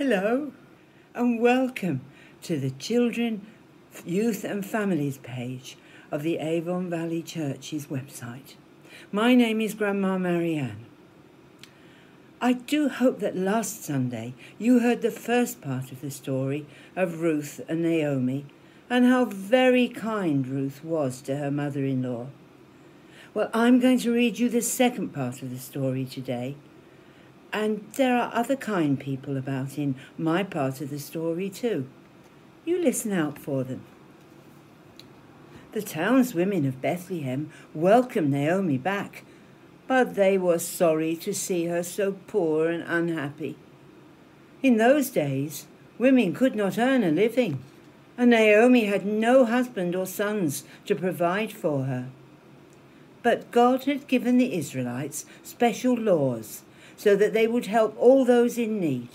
Hello and welcome to the Children, Youth and Families page of the Avon Valley Church's website. My name is Grandma Marianne. I do hope that last Sunday you heard the first part of the story of Ruth and Naomi and how very kind Ruth was to her mother-in-law. Well, I'm going to read you the second part of the story today. And there are other kind people about in my part of the story too. You listen out for them. The townswomen of Bethlehem welcomed Naomi back, but they were sorry to see her so poor and unhappy. In those days, women could not earn a living, and Naomi had no husband or sons to provide for her. But God had given the Israelites special laws so that they would help all those in need.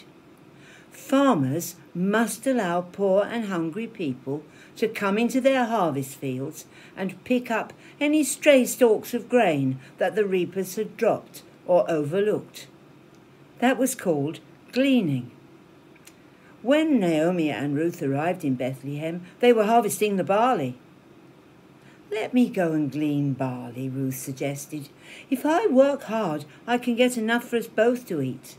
Farmers must allow poor and hungry people to come into their harvest fields and pick up any stray stalks of grain that the reapers had dropped or overlooked. That was called gleaning. When Naomi and Ruth arrived in Bethlehem, they were harvesting the barley. "Let me go and glean barley," Ruth suggested. "If I work hard, I can get enough for us both to eat."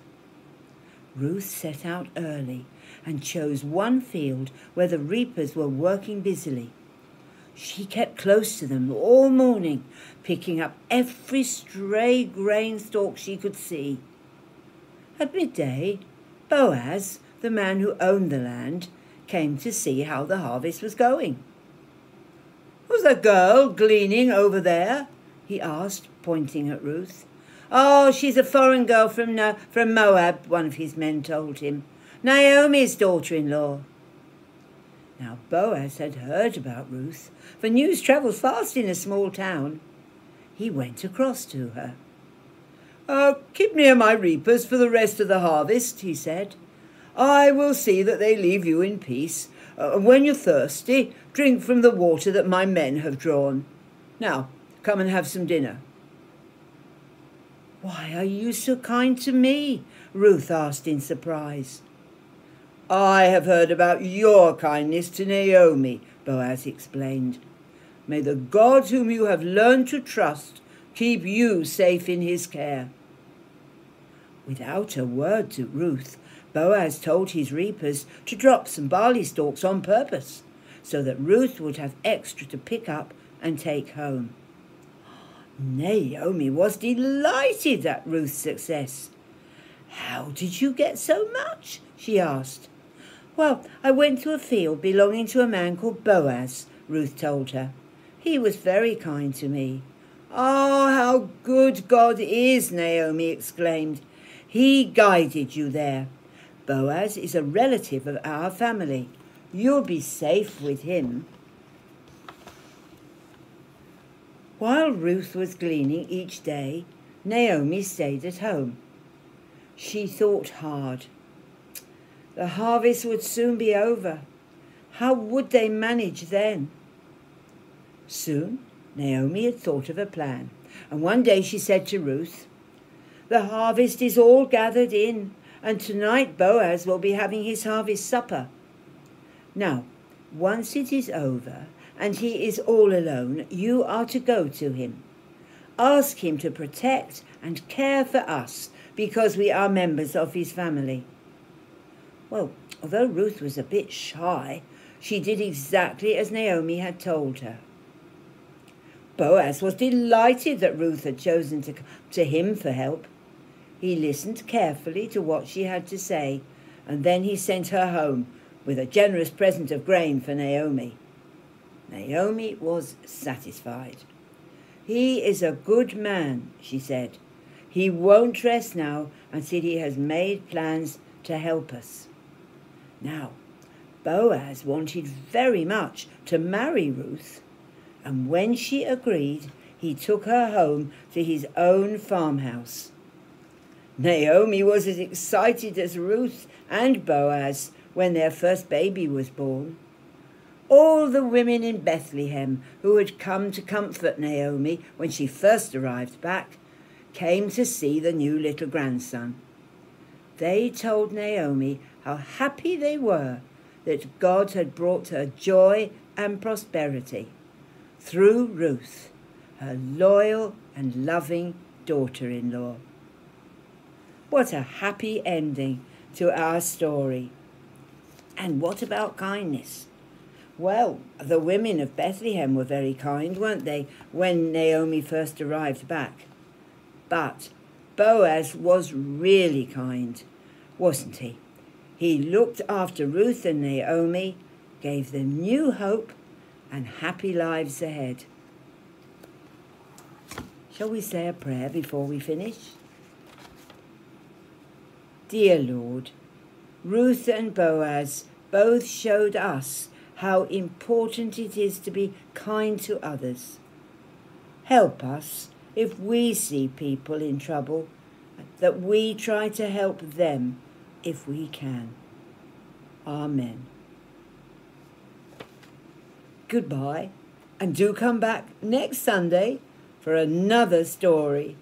Ruth set out early and chose one field where the reapers were working busily. She kept close to them all morning, picking up every stray grain stalk she could see. At midday, Boaz, the man who owned the land, came to see how the harvest was going. "Was a girl gleaning over there?" he asked, pointing at Ruth. "Oh, she's a foreign girl from Moab," one of his men told him. "Naomi's daughter-in-law." Now Boaz had heard about Ruth, for news travels fast in a small town. He went across to her. "Keep near my reapers for the rest of the harvest," he said. "I will see that they leave you in peace. When you're thirsty, drink from the water that my men have drawn. Now, come and have some dinner." "Why are you so kind to me?" Ruth asked in surprise. "I have heard about your kindness to Naomi," Boaz explained. "May the God whom you have learned to trust keep you safe in his care." Without a word to Ruth, Boaz told his reapers to drop some barley stalks on purpose, so that Ruth would have extra to pick up and take home. Naomi was delighted at Ruth's success. "How did you get so much?" she asked. "Well, I went to a field belonging to a man called Boaz," Ruth told her. "He was very kind to me." "Oh, how good God is!" Naomi exclaimed. "He guided you there. Boaz is a relative of our family. You'll be safe with him." While Ruth was gleaning each day, Naomi stayed at home. She thought hard. The harvest would soon be over. How would they manage then? Soon, Naomi had thought of a plan, and one day she said to Ruth, "The harvest is all gathered in, and tonight Boaz will be having his harvest supper. Now, once it is over and he is all alone, you are to go to him. Ask him to protect and care for us because we are members of his family." Well, although Ruth was a bit shy, she did exactly as Naomi had told her. Boaz was delighted that Ruth had chosen to come to him for help. He listened carefully to what she had to say, and then he sent her home with a generous present of grain for Naomi. Naomi was satisfied. "He is a good man," she said. "He won't rest now until he has made plans to help us." Now, Boaz wanted very much to marry Ruth, and when she agreed, he took her home to his own farmhouse. Naomi was as excited as Ruth and Boaz when their first baby was born. All the women in Bethlehem who had come to comfort Naomi when she first arrived back came to see the new little grandson. They told Naomi how happy they were that God had brought her joy and prosperity through Ruth, her loyal and loving daughter-in-law. What a happy ending to our story. And what about kindness? Well, the women of Bethlehem were very kind, weren't they, when Naomi first arrived back? But Boaz was really kind, wasn't he? He looked after Ruth and Naomi, gave them new hope and happy lives ahead. Shall we say a prayer before we finish? Dear Lord, Ruth and Boaz both showed us how important it is to be kind to others. Help us, if we see people in trouble, that we try to help them if we can. Amen. Goodbye, and do come back next Sunday for another story.